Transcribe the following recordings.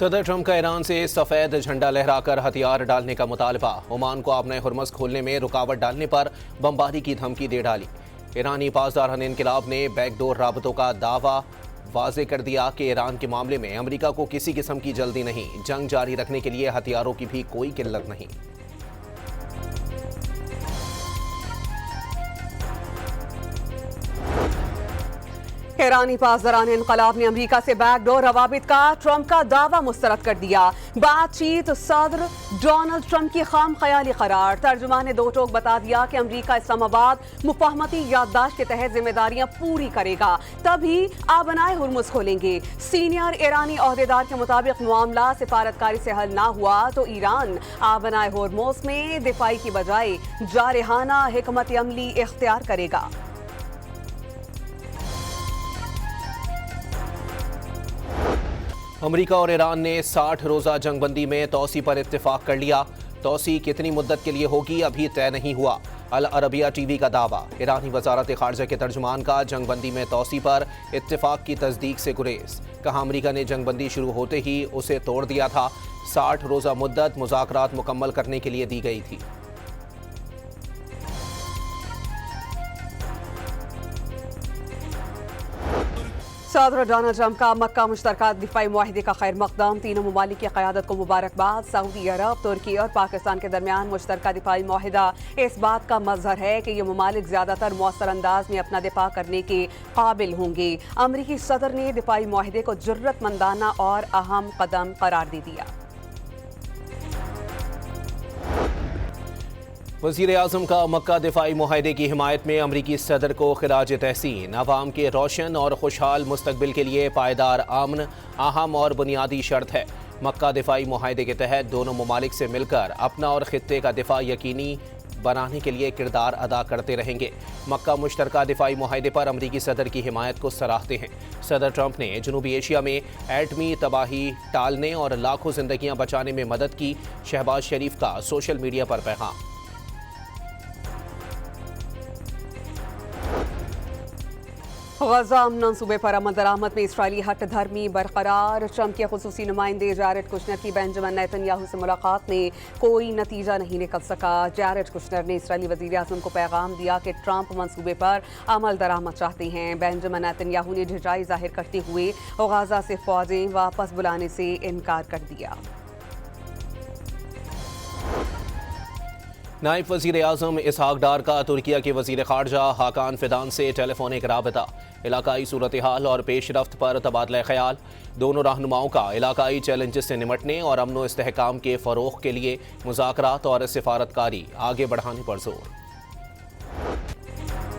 सदर ट्रंप का ईरान से सफेद झंडा लहराकर हथियार डालने का मुतालबा। ओमान को अपने हुर्मुज़ खोलने में रुकावट डालने पर बमबारी की धमकी दे डाली। ईरानी पासदार इनकलाब ने बैकडोर राबतों का दावा वाजे कर दिया कि ईरान के मामले में अमेरिका को किसी किस्म की जल्दी नहीं, जंग जारी रखने के लिए हथियारों की भी कोई किल्लत नहीं। ईरानी पासदारान इनकलाब ने अमेरिका से बैकडोर रवाबित का ट्रंप का दावा मुस्तरद कर दिया। बातचीत सदर डोनाल्ड ट्रंप की खाम ख्याली करार। तर्जुमान ने दो टोक बता दिया कि अमेरिका इस्लामाबाद मुफाहमती याददाश्त के तहत जिम्मेदारियां पूरी करेगा, तभी आबनाए हुर्मुज़ खोलेंगे। सीनियर ईरानी ओहदेदार के मुताबिक मामला सिफारतकारी से हल ना हुआ तो ईरान आबनाए हुर्मुज़ में दिफाई की बजाय जारहाना हिकमत अमली इख्तियार करेगा। अमेरिका और ईरान ने 60 रोज़ा जंगबंदी में तोसी पर इत्तेफाक कर लिया। तोसी कितनी मुद्दत के लिए होगी अभी तय नहीं हुआ। अल अरबिया टीवी का दावा। ईरानी वजारत खारजा के तर्जुमान का जंगबंदी में तोसी पर इत्तेफाक की तस्दीक से गुरेज। कहा अमेरिका ने जंगबंदी शुरू होते ही उसे तोड़ दिया था। 60 रोज़ा मुद्दत मुज़ाकरात मुकम्मल करने के लिए दी गई थी। सदर डोनाल्ड ट्रंप का मक्का मुश्तरका दिफाई मुआहिदे का खैर मकदम। तीनों ममालिक की क़यादत को मुबारकबाद। सऊदी अरब, तुर्की और पाकिस्तान के दरमियान मुश्तरका दिफाई मुआहिदा इस बात का मज़हर है कि ये ममालिक ज़्यादातर मौसर अंदाज में अपना दिफा करने के काबिल होंगे। अमरीकी सदर ने दिफाई मुआहिदे को जुर्रतमंदाना और अहम कदम करार दे दिया। वज़ीर आज़म का मक्का दिफाई मुआहिदे की हिमायत में अमरीकी सदर को खिराज तहसीन। अवाम के रोशन और खुशहाल मुस्तकबिल के लिए पायदार अमन अहम और बुनियादी शर्त है। मक्का दिफाई मुआहिदे के तहत दोनों ममालिक से मिलकर अपना और खित्ते का दिफा यकीनी बनाने के लिए किरदार अदा करते रहेंगे। मक्का मुश्तरका दिफाई मुआहिदे पर अमरीकी सदर की हिमायत को सराहते हैं। सदर ट्रंप ने जनूबी एशिया में एटमी तबाही टालने और लाखों जिंदगियां बचाने में मदद की। शहबाज शरीफ का सोशल मीडिया पर पैगाम। गजा अमन सूबे पर अमन दरामद में इसराइली हट धर्मी बरकरार। ट्रंप के खुसूसी नुमाइंदे जैरेड कुशनर की बेंजामिन नेतन्याहू से मुलाकात में कोई नतीजा नहीं निकल सका। जैरेड कुशनर ने इसराइली वज़ीर आज़म को पैगाम दिया कि ट्रंप मंसूबे पर अमल दरामद चाहते हैं। बेंजामिन नेतन्याहू ने झिझाई जाहिर करते हुए गजा से फौजें वापस बुलाने से इनकार कर दिया। नायब वज़ीर आज़म इसहाक डार का तुर्किया के वज़ीर ख़ारजा हाकान फिदान से टेलीफोनिक राबता। इलाकाई सूरत हाल और पेशरफ्त पर तबादला ख्याल। दोनों रहनुमाओं का इलाकाई चैलेंजेस से निमटने और अमन व इस्तेहकाम के फ़रोग़ के लिए मुज़ाकरात और सिफारतकारी आगे बढ़ाने पर जोर।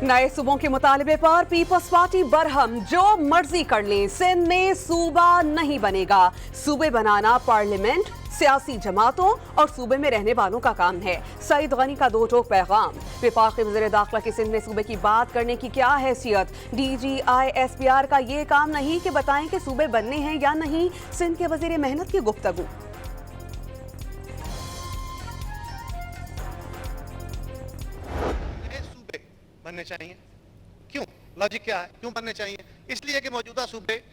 नए सूबों के मुतालबे पर पीपल्स पार्टी बरहम। जो मर्जी कर लें, सिंध में सूबा नहीं बनेगा। सूबे बनाना पार्लियामेंट, सियासी जमातों और सूबे में रहने वालों का काम है। सईद गनी का दो टोक पैगाम। वफाकी वज़ीर दाखिला की सिंध में सूबे की बात करने की क्या हैसियत। DGI-SPR का ये काम नहीं कि बताएं कि सूबे बनने हैं या नहीं। सिंध के वज़ीर मेहनत की गुफ्तगू। बनने चाहिए। क्यों? लॉजिक क्या है, क्यों बनने चाहिए? इसलिए कि मौजूदा सूबे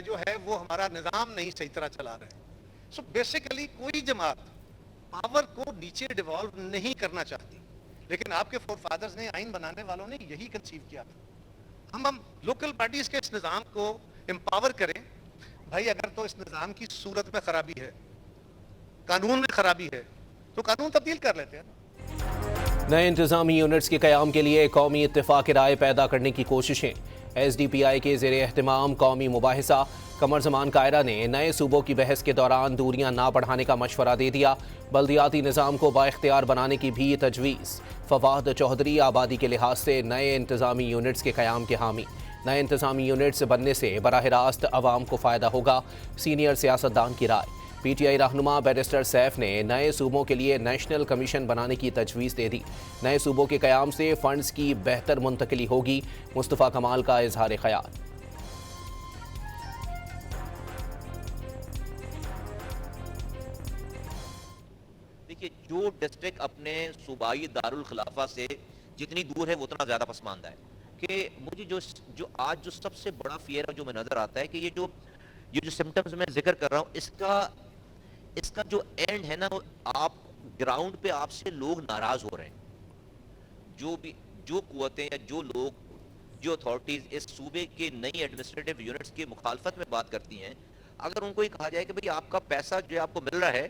जो है वो हमारा निज़ाम नहीं सही तरह चला रहे। सो बेसिकली कोई जमात पावर को नीचे डिवॉल्व नहीं करना चाहती, लेकिन आपके फोरफादर्स ने, आइन बनाने वालों ने यही कंसीव किया था। हम लोकल पार्टीज के इस निज़ाम को एम्पावर करें। भाई अगर तो इस निज़ाम की सूरत में खराबी है, कानून में खराबी है, तो कानून तब्दील कर लेते हैं। नए इंतजामी यूनिट्स के क़याम के लिए कौमी इत्तेफाक राय पैदा करने की कोशिशें। SDPI के ज़ेर एहतमाम कौमी मुबाहिसा। कमर ज़मान कायरा ने नए सूबों की बहस के दौरान दूरियां ना बढ़ाने का मशवरा दे दिया। बल्दियाती निज़ाम को बाइख्तियार बनाने की भी तजवीज़। फवाद चौधरी आबादी के लिहाज से नए इंतजामी यूनिट्स के क़याम के हामी। नए इंतजामी यूनिट्स बनने से बराह रास्त अवाम को फ़ायदा होगा। सीनियर सियासतदान की राय। PTI रहनुमा बैरिस्टर सैफ ने नए सूबों के लिए नेशनल कमीशन बनाने की तजवीज़ दे दी। नए सूबों के क़याम से फ़ंड्स की बेहतर मुंतकली होगी। मुस्तफ़ा कमाल का इजहार ख्याल। देखिए, जो डिस्ट्रिक्ट अपने सूबाई दारुल खिलाफा से जितनी दूर है वो उतना ज़्यादा पसमानदा है। कि मुझे जो आज जो सबसे बड़ा फियर जो में नज़र आता है कि ये जो ये जो सिम्टम्स मैं जिक्र कर रहा हूँ, इसका जो एंड है ना, वो आप ग्राउंड पे आपसे लोग नाराज हो रहे हैं। जो कुव्वतें या जो लोग, जो अथॉरिटीज इस सूबे के नई एडमिनिस्ट्रेटिव यूनिट्स की मुखालफत में बात करती हैं, अगर उनको ये कहा जाए कि भाई आपका पैसा जो आपको मिल रहा है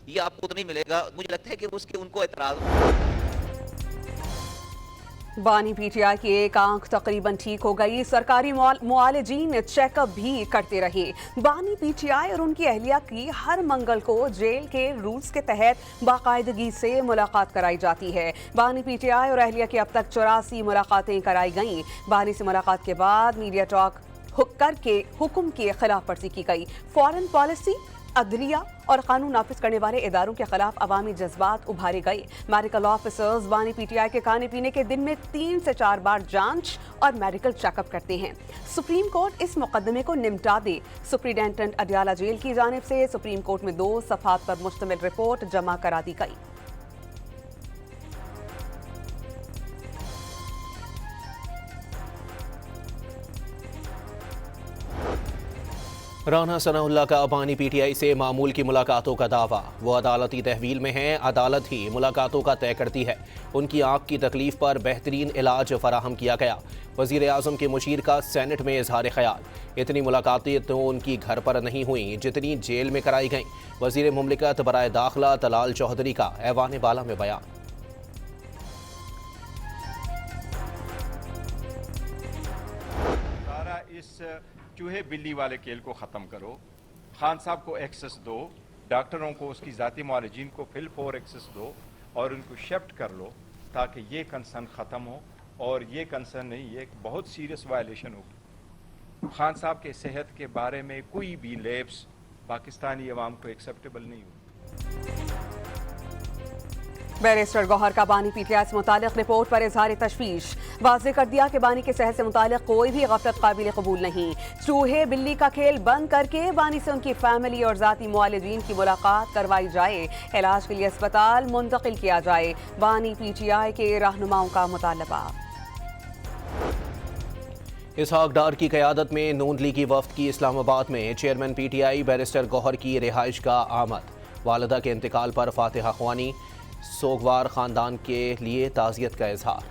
ये आपको तो नहीं मिलेगा, मुझे लगता है कि उनको एतराज। बानी पीटीआई की एक आंख तकरीबन ठीक हो गई। सरकारी मुआलिजीन चेकअप भी करते रहे। बानी पीटीआई और उनकी अहलिया की हर मंगल को जेल के रूल्स के तहत बाकायदगी से मुलाकात कराई जाती है। बानी पीटीआई और अहलिया की अब तक 84 मुलाकातें कराई गईं। बानी से मुलाकात के बाद मीडिया टॉक करके हुक्म की खिलाफ वर्जी की गई। फॉरेन पॉलिसी, अदलिया और कानून नाफिज करने वाले इदारों के खिलाफ अवामी जज्बात उभारे गए। मेडिकल ऑफिसर्स बानी पीटीआई के खाने पीने के दिन में 3 से 4 बार जांच और मेडिकल चेकअप करते हैं। सुप्रीम कोर्ट इस मुकदमे को निपटा दे। सुप्रीडेंटेंट अडियाला जेल की जानिब से सुप्रीम कोर्ट में 2 सफात पर मुश्तमिल रिपोर्ट जमा करा दी गई। राना सनाउल्लाह का बानी पीटीआई से मामूल की मुलाकातों का दावा। वो अदालती तहवील में हैं, अदालत ही मुलाकातों का तय करती है। उनकी आँख की तकलीफ पर बेहतरीन इलाज फराहम किया गया। वज़ीर आज़म के मुशीर का सेनेट में इजहार ख्याल। इतनी मुलाकातें तो उनकी घर पर नहीं हुई जितनी जेल में कराई गईं। वज़ीर मुमलिकत बराए दाखिला तलाल चौधरी का ऐवान बाला में बयान। इस चूहे बिल्ली वाले खेल को ख़त्म करो। खान साहब को एक्सेस दो, डॉक्टरों को, उसकी ज़ाती मुआलिजीन को फिल 4 एक्सेस दो और उनको शिफ्ट कर लो ताकि ये कंसर्न ख़त्म हो। और ये कंसर्न नहीं, ये एक बहुत सीरियस वायलेशन होगी। खान साहब के सेहत के बारे में कोई भी लैप्स पाकिस्तानी अवाम को एक्सेप्टेबल नहीं होगी। बैरिस्टर गौहर का बानी पीटीआई से मुतालिक रिपोर्ट पर इजहार तशवीश। वाज़ेह कर दिया कि बानी के सेहत से मुतालिक कोई भी गफलत काबिल कबूल नहीं। चूहे बिल्ली का खेल बंद करके बानी से उनकी फैमिली और जाती मुआलिजीन की मुलाकात करवाई जाए। इलाज के लिए अस्पताल मुंतकिल किया जाए। बानी पीटीआई के रहनुमाओं का मुतालबा। इसहाक डार की क़यादत में नून लीगी वफ्द की इस्लामाबाद में चेयरमैन पीटीआई बैरिस्टर गौहर की रिहाइश का आमद। वालिदा के इंतकाल पर फातिहा ख्वानी, सोगवार खानदान के लिए ताज़ियत का इजहार।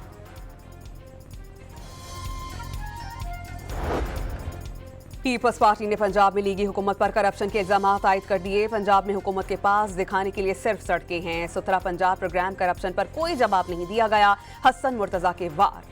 पीपल्स पार्टी ने पंजाब में लीगी हुकूमत पर करप्शन के इल्जाम आयद कर दिए। पंजाब में हुकूमत के पास दिखाने के लिए सिर्फ सड़कें हैं। सुथरा पंजाब प्रोग्राम करप्शन पर कोई जवाब नहीं दिया गया। हसन मुर्तजा के वार।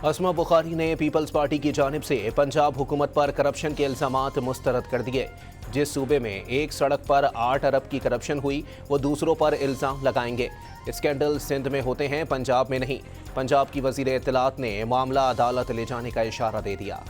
असमा बुखारी ने पीपल्स पार्टी की जानिब से पंजाब हुकूमत पर करप्शन के इल्जामात मुस्तरद कर दिए। जिस सूबे में एक सड़क पर 8 अरब की करप्शन हुई, वो दूसरों पर इल्ज़ाम लगाएंगे। स्कैंडल सिंध में होते हैं, पंजाब में नहीं। पंजाब की वज़ीर इत्तलात ने मामला अदालत ले जाने का इशारा दे दिया।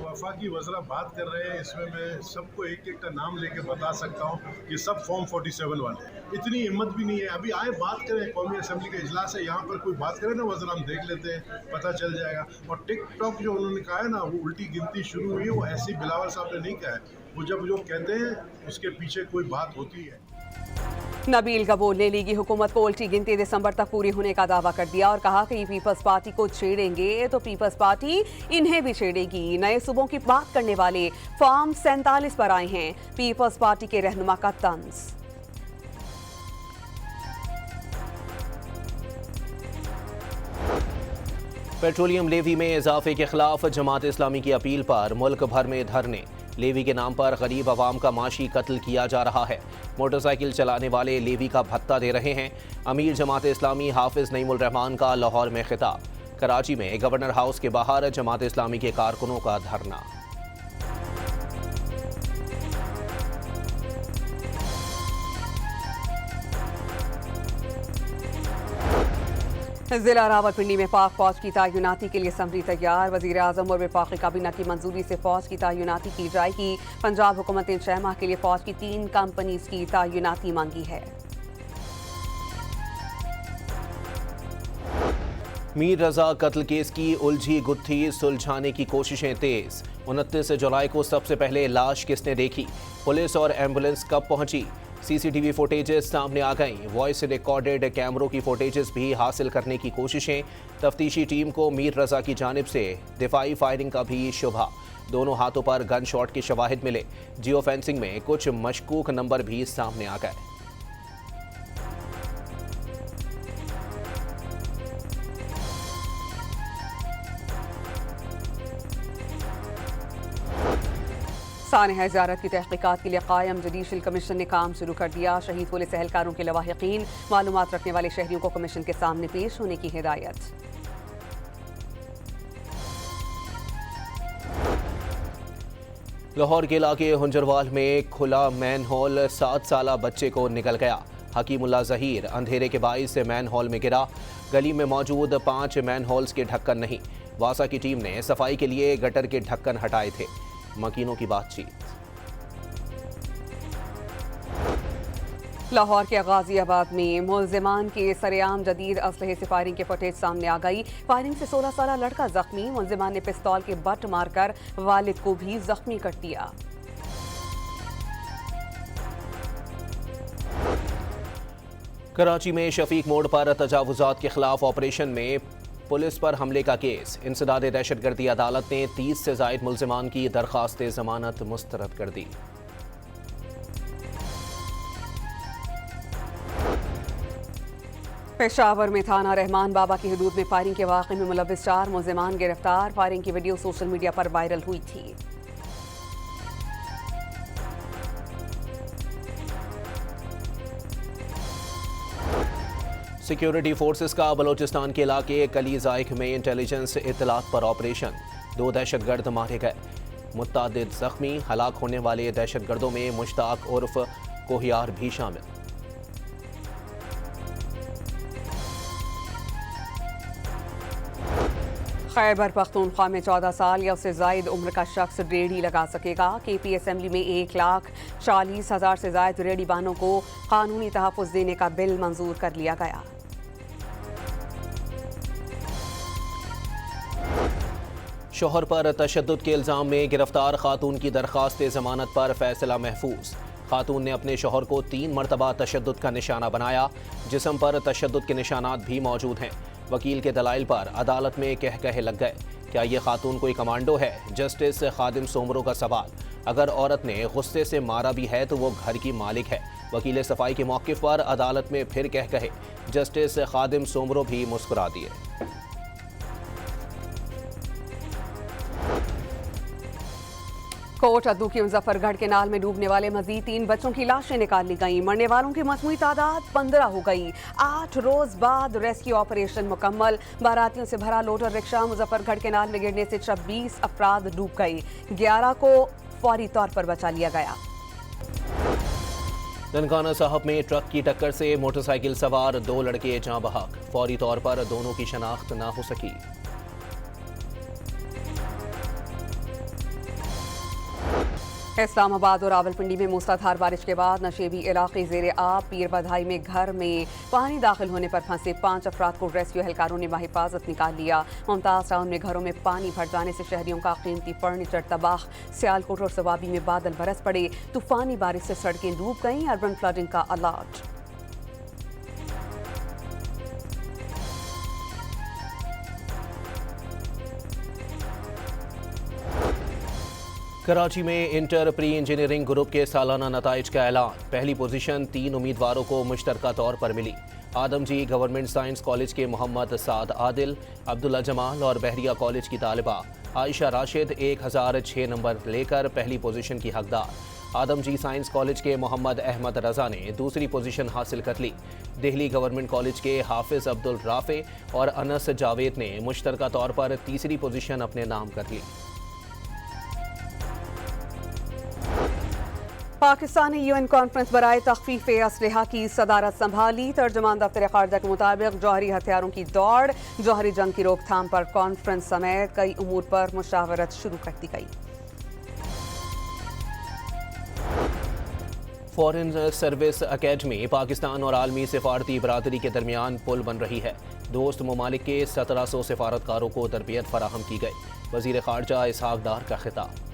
वफाकी वज़रा बात कर रहे हैं, इसमें मैं सबको एक एक का नाम लेके बता सकता हूँ कि सब फॉर्म 47 वाले। इतनी हिम्मत भी नहीं है। अभी आए बात करें, कौमी असम्बली का इजलास है, यहाँ पर कोई बात करे ना वज़रा, हम देख लेते हैं, पता चल जाएगा। और टिकटॉक जो उन्होंने कहा है ना, वो उल्टी गिनती शुरू हुई है, वो ऐसी बिलावल साहब ने नहीं कहा है। वो जब जो कहते हैं उसके पीछे कोई बात होती है। नबील गबोल ने लीगी हुकूमत को उल्टी गिनती दिसंबर तक पूरी होने का दावा कर दिया और कहा कि पीपल्स पार्टी को छेड़ेंगे तो पीपल्स पार्टी इन्हें भी छेड़ेगी। नए सूबों की बात करने वाले फॉर्म 47 पर आए हैं। पीपल्स पार्टी के रहनुमा का तंज। पेट्रोलियम लेवी में इजाफे के खिलाफ जमात इस्लामी की अपील पर मुल्क भर में धरने। लेवी के नाम पर गरीब आवाम का माशी कत्ल किया जा रहा है। मोटरसाइकिल चलाने वाले लेवी का भत्ता दे रहे हैं। अमीर जमात इस्लामी हाफिज नईमुल रहमान का लाहौर में खिताब। कराची में गवर्नर हाउस के बाहर जमात इस्लामी के कारकुनों का धरना। जिला रावलपिंडी में पाक फौज की तैनाती के लिए असम्बली तैयार। वजीर आजम और वफाकी काबीना की मंजूरी से फौज की तैनाती की जाएगी। पंजाब हुकूमत ने 6 माह के लिए फौज की 3 कंपनीज की तैनाती मांगी है। मीर रजा कत्ल केस की उलझी गुत्थी सुलझाने की कोशिशें तेज। 29 जुलाई को सबसे पहले लाश किसने देखी? पुलिस और एम्बुलेंस कब पहुंची? सीसीटीवी फुटेजेस सामने आ गई। वॉइस रिकॉर्डेड कैमरों की फुटेजेस भी हासिल करने की कोशिशें। तफ्तीशी टीम को मीर रजा की जानिब से दिफाई फायरिंग का भी शुबा। दोनों हाथों पर गन शॉट के शवाहिद मिले। जियो फेंसिंग में कुछ मशकूक नंबर भी सामने आ गए। सानहा ज़ियारत की तहकीकात के लिए कायम जुडिशल कमीशन ने काम शुरू कर दिया। शहीद पुलिस एहलकारों के लवाहिकीन मालूमात रखने वाले शहरियों को कमीशन के सामने पेश होने की हिदायत। लाहौर के इलाके हुंजरवाल में खुला मैन होल 7 साला बच्चे को निकल गया। हकीमुल्ला जहीर अंधेरे के बाइस से मैन होल में गिरा। गली में मौजूद 5 मैन होल्स के ढक्कन नहीं। वासा की टीम ने सफाई के लिए गटर के ढक्कन हटाए थे। मकीनों की बातचीत। लाहौर के गाजियाबाद में मुल्जिमान के सरेआम जदीद असलहे से फायरिंग के फुटेज सामने आ गई। फायरिंग से 16 साला लड़का जख्मी। मुल्जिमान ने पिस्तौल के बट मारकर वालिद को भी जख्मी कर दिया। कराची में शफीक मोड़ पर तजावुजात के खिलाफ ऑपरेशन में पुलिस पर हमले का केस। इंसदाद दहशतगर्दी अदालत ने 30 से जायद मुल्जिमान की दरख्वास्त जमानत मुस्तरद कर दी। पेशावर में थाना रहमान बाबा की हदूद में फायरिंग के वाक़े में मुलव्विस 4 मुल्जिमान गिरफ्तार। फायरिंग की वीडियो सोशल मीडिया पर वायरल हुई थी। सिक्योरिटी फोर्सेस का बलोचिस्तान के इलाके कली जायक में इंटेलिजेंस इतलात पर ऑपरेशन। 2 दहशतगर्द मारे गए, मुत्तादिद जख्मी। हलाक होने वाले दहशतगर्दों में मुश्ताक उर्फ कोहियार भी शामिल। खैबर पख्तूनख्वा में 14 साल या उससे जायद उम्र का शख्स रेडी लगा सकेगा। KP असेंबली में 1,40,000 से जायद रेडी बानों को कानूनी तहफ़्फ़ुज़ देने का बिल मंजूर कर लिया गया। शोहर पर तशद्दुद के इल्ज़ाम में गिरफ्तार खातून की दरख्वास्त जमानत पर फैसला महफूज। खातून ने अपने शोहर को 3 मरतबा तशद्दुद का निशाना बनाया। जिस्म पर तशद्दुद के निशानात भी मौजूद हैं। वकील के दलाइल पर अदालत में कहे लग गए। क्या ये खातून कोई कमांडो है? जस्टिस खादिम सोमरो का सवाल। अगर औरत ने गुस्से से मारा भी है तो वो घर की मालिक है। वकील सफाई के मौक़िफ़ पर अदालत में फिर कहे। जस्टिस खादिम सोमरो भी मुस्कुरा दिए। कोट अद्दू की मुजफ्फरगढ़ के नाल में डूबने वाले मजीद 3 बच्चों की लाशें निकाल ली गईं। मरने वालों की मजमूई तादाद 15 हो गई। 8 रोज बाद रेस्क्यू ऑपरेशन मुकम्मल। बारातियों से भरा लोटर रिक्शा मुजफ्फरगढ़ के नाल में गिरने से 26 अफराद डूब गए। 11 को फौरी तौर पर बचा लिया गया। ननकाना साहब में ट्रक की टक्कर से मोटरसाइकिल सवार 2 लड़के जाँ बहक। फौरी तौर पर दोनों की शनाख्त न हो सकी। इस्लामाबाद और रावलपिंडी में मूसलाधार बारिश के बाद नशेबी इलाके ज़ेरे आब। पीर बधाई में घर में पानी दाखिल होने पर फंसे 5 अफराद को रेस्क्यू एहलकारों ने बाहिफाजत निकाल लिया। मुमताज़ टाउन में घरों में पानी भर जाने से शहरियों का कीमती फर्नीचर तबाह। सियालकोट और सवाबी में बादल बरस पड़े। तूफानी बारिश से सड़कें डूब गईं। अर्बन फ्लडिंग का अलर्ट। कराची में इंटर प्री इंजीनियरिंग ग्रुप के सालाना नताइज का ऐलान। पहली पोजीशन 3 उम्मीदवारों को मुश्तरका तौर पर मिली। आदमजी गवर्नमेंट साइंस कॉलेज के मोहम्मद साद आदिल, अब्दुल्ला जमाल और बहरिया कॉलेज की तालिबा आयशा राशिद 1006 नंबर लेकर पहली पोजीशन की हकदार। आदमजी साइंस कॉलेज के मोहम्मद अहमद रजा ने दूसरी पोजीशन हासिल कर ली। दिल्ली गवर्नमेंट कॉलेज के हाफिज अब्दुल राफे और अनस जावेद ने मुश्तरका तौर पर तीसरी पोजीशन अपने नाम कर ली। पाकिस्तानी UN कॉन्फ्रेंस बराए तख्फीफ असलहा की सदारत संभाली। तर्जुमान दफ्तर खारजा के मुताबिक जौहरी हथियारों की दौड़, जौहरी जंग की रोकथाम पर कॉन्फ्रेंस समेत कई उमूर पर मुशावरत शुरू कर दी गई। फॉरेन सर्विस अकेडमी पाकिस्तान और आलमी सिफारती बरादरी के दरमियान पुल बन रही है। दोस्त ममालिक के 1700 सिफारतकारों को तरबियत फराहम की गई। वजीर खारजा इसहाक डार का खिताब।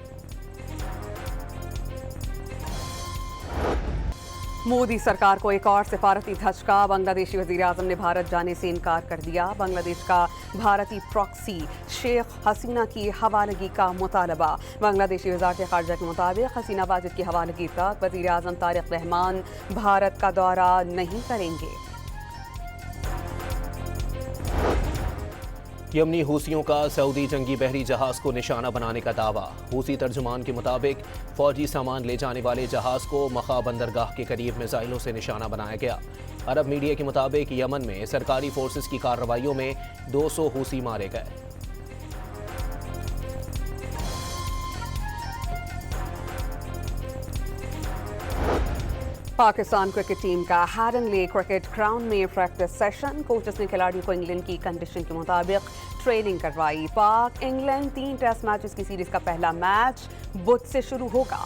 मोदी सरकार को एक और सिफारती धचका। बांग्लादेशी वज़ीर-ए-आज़म ने भारत जाने से इनकार कर दिया। बांग्लादेश का भारतीय प्रॉक्सी शेख हसीना की हवालगी का मुतालबा। बांग्लादेशी वज़ारत ख़ारजा के मुताबिक हसीना वाजिद की हवालगी तक वज़ीर-ए-आज़म तारिक रहमान भारत का दौरा नहीं करेंगे। यमनी हूसियों का सऊदी जंगी बहरी जहाज को निशाना बनाने का दावा। हूसी तर्जुमान के मुताबिक फौजी सामान ले जाने वाले जहाज को मखा बंदरगाह के करीब मिसाइलों से निशाना बनाया गया। अरब मीडिया के मुताबिक यमन में सरकारी फोर्सेस की कार्रवाइयों में 200 हूसी मारे गए। पाकिस्तान क्रिकेट टीम का हैडनले क्रिकेट ग्राउंड में प्रैक्टिस सेशन। कोचेस ने खिलाड़ियों को इंग्लैंड की कंडीशन के मुताबिक ट्रेनिंग करवाई। पाक इंग्लैंड 3 टेस्ट मैचेस की सीरीज का पहला मैच बुध से शुरू होगा।